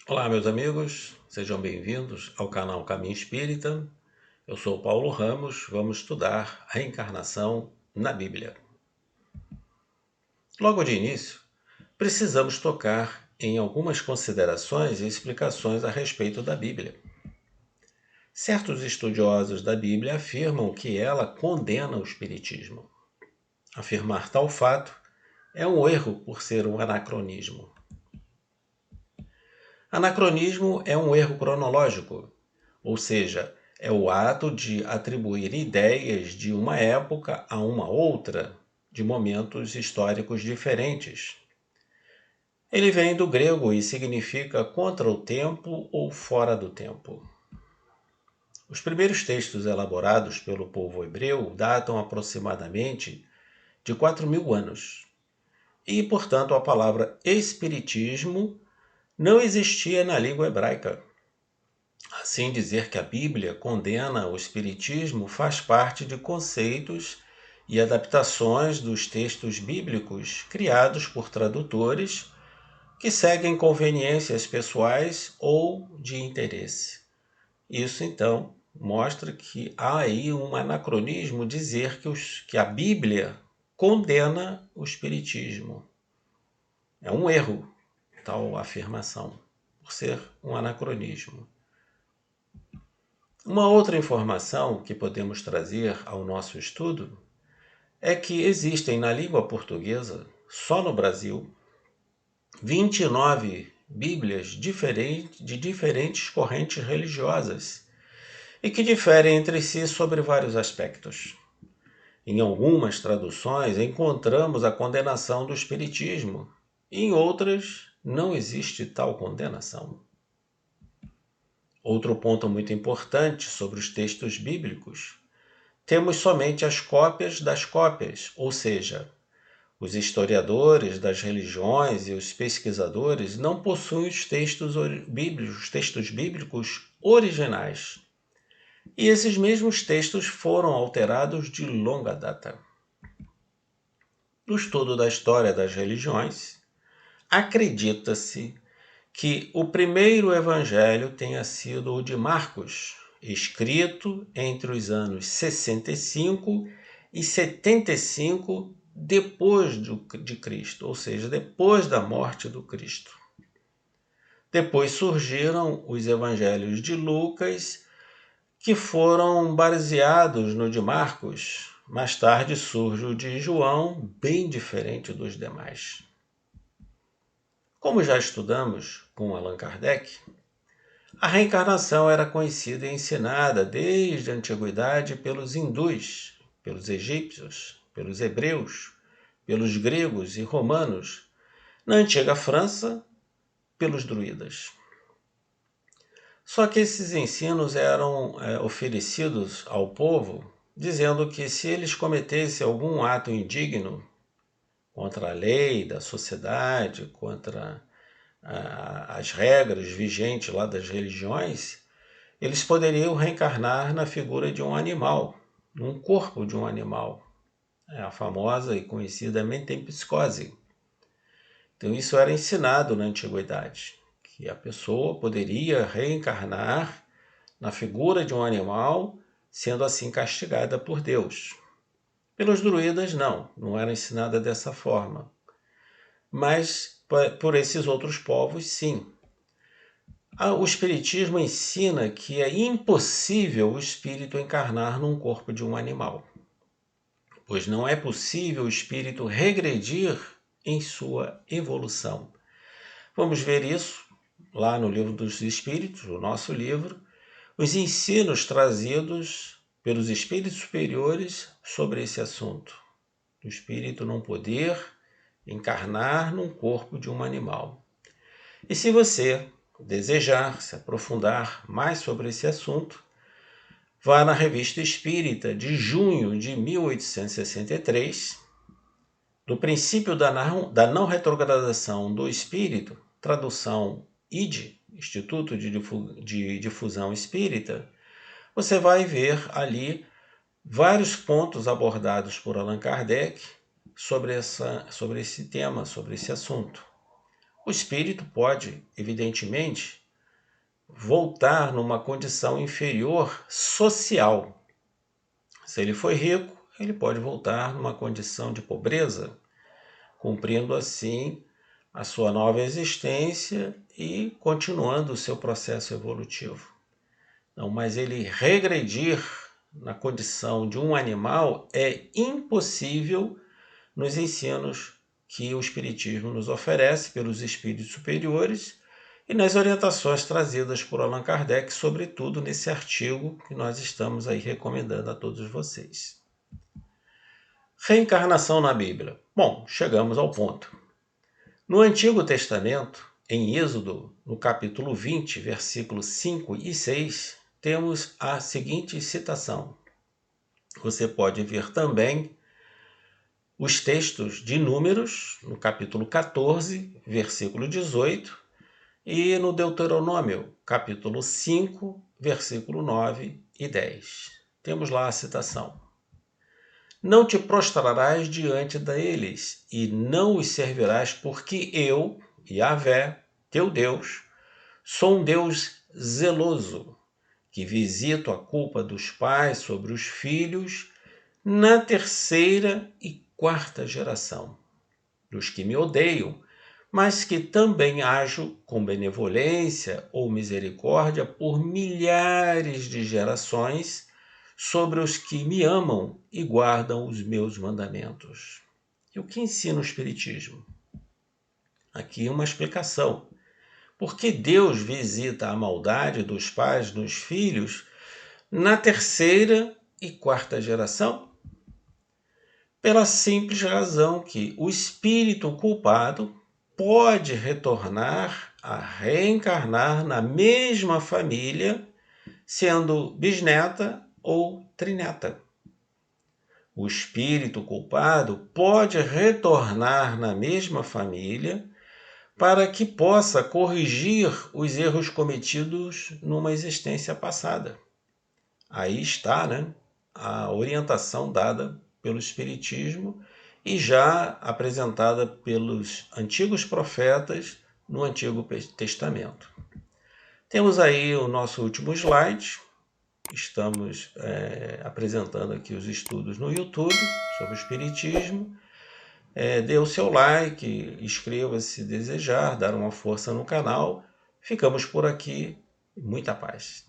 Olá, meus amigos, sejam bem-vindos ao canal Caminho Espírita. Eu sou Paulo Ramos, vamos estudar a reencarnação na Bíblia. Logo de início, precisamos tocar em algumas considerações e explicações a respeito da Bíblia. Certos estudiosos da Bíblia afirmam que ela condena o Espiritismo. Afirmar tal fato é um erro por ser um anacronismo. Anacronismo é um erro cronológico, ou seja, é o ato de atribuir ideias de uma época a uma outra, de momentos históricos diferentes. Ele vem do grego e significa contra o tempo ou fora do tempo. Os primeiros textos elaborados pelo povo hebreu datam aproximadamente de 4.000 anos. E, portanto, a palavra espiritismo não existia na língua hebraica. Assim, dizer que a Bíblia condena o espiritismo faz parte de conceitos e adaptações dos textos bíblicos criados por tradutores que seguem conveniências pessoais ou de interesse. Isso, então, mostra que há aí um anacronismo dizer que a Bíblia condena o espiritismo. É um erro tal afirmação, por ser um anacronismo. Uma outra informação que podemos trazer ao nosso estudo é que existem na língua portuguesa, só no Brasil, 29 Bíblias de diferentes correntes religiosas e que diferem entre si sobre vários aspectos. Em algumas traduções encontramos a condenação do Espiritismo, e em outras não existe tal condenação. Outro ponto muito importante sobre os textos bíblicos: temos somente as cópias das cópias, ou seja, os historiadores das religiões e os pesquisadores não possuem os textos bíblicos originais. E esses mesmos textos foram alterados de longa data. No estudo da história das religiões, acredita-se que o primeiro evangelho tenha sido o de Marcos, escrito entre os anos 65 e 75 depois de Cristo, ou seja, depois da morte do Cristo. Depois surgiram os evangelhos de Lucas, que foram baseados no de Marcos. Mais tarde surge o de João, bem diferente dos demais. Como já estudamos com Allan Kardec, a reencarnação era conhecida e ensinada desde a antiguidade pelos hindus, pelos egípcios, pelos hebreus, pelos gregos e romanos, na antiga França, pelos druidas. Só que esses ensinos eram oferecidos ao povo, dizendo que se eles cometessem algum ato indigno contra a lei da sociedade, contra as regras vigentes lá das religiões, eles poderiam reencarnar na figura de um animal, num corpo de um animal. É a famosa e conhecida metempsicose. Então isso era ensinado na antiguidade, que a pessoa poderia reencarnar na figura de um animal, sendo assim castigada por Deus. Pelos druidas não era ensinada dessa forma. Mas por esses outros povos, sim. O Espiritismo ensina que é impossível o espírito encarnar num corpo de um animal, pois não é possível o espírito regredir em sua evolução. Vamos ver isso lá no Livro dos Espíritos, o nosso livro, os ensinos trazidos pelos espíritos superiores sobre esse assunto, do espírito não poder encarnar num corpo de um animal. E se você desejar se aprofundar mais sobre esse assunto, vá na Revista Espírita de junho de 1863, do princípio da não retrogradação do espírito, tradução ID, Instituto de Difusão Espírita, você vai ver ali vários pontos abordados por Allan Kardec sobre esse tema, sobre esse assunto. O espírito pode, evidentemente, voltar numa condição inferior social. Se ele foi rico, ele pode voltar numa condição de pobreza, cumprindo assim a sua nova existência e continuando o seu processo evolutivo. Não, mas ele regredir na condição de um animal é impossível nos ensinos que o Espiritismo nos oferece pelos espíritos superiores e nas orientações trazidas por Allan Kardec, sobretudo nesse artigo que nós estamos aí recomendando a todos vocês. Reencarnação na Bíblia. Bom, chegamos ao ponto. No Antigo Testamento, em Êxodo, no capítulo 20, versículos 5 e 6, temos a seguinte citação. Você pode ver também os textos de Números, no capítulo 14, versículo 18, e no Deuteronômio, capítulo 5, versículo 9 e 10. Temos lá a citação. Não te prostrarás diante deles, e não os servirás, porque eu, Yahvé, teu Deus, sou um Deus zeloso, que visito a culpa dos pais sobre os filhos na terceira e quarta geração, dos que me odeiam, mas que também ajo com benevolência ou misericórdia por milhares de gerações sobre os que me amam e guardam os meus mandamentos. E o que ensina o Espiritismo? Aqui uma explicação. Por que Deus visita a maldade dos pais nos filhos na terceira e quarta geração? Pela simples razão que o espírito culpado pode retornar a reencarnar na mesma família, sendo bisneta ou trineta. O espírito culpado pode retornar na mesma família para que possa corrigir os erros cometidos numa existência passada. Aí está, a orientação dada pelo Espiritismo e já apresentada pelos antigos profetas no Antigo Testamento. Temos aí o nosso último slide. Estamos apresentando aqui os estudos no YouTube sobre o Espiritismo. Dê o seu like, inscreva-se se desejar, dar uma força no canal. Ficamos por aqui. Muita paz.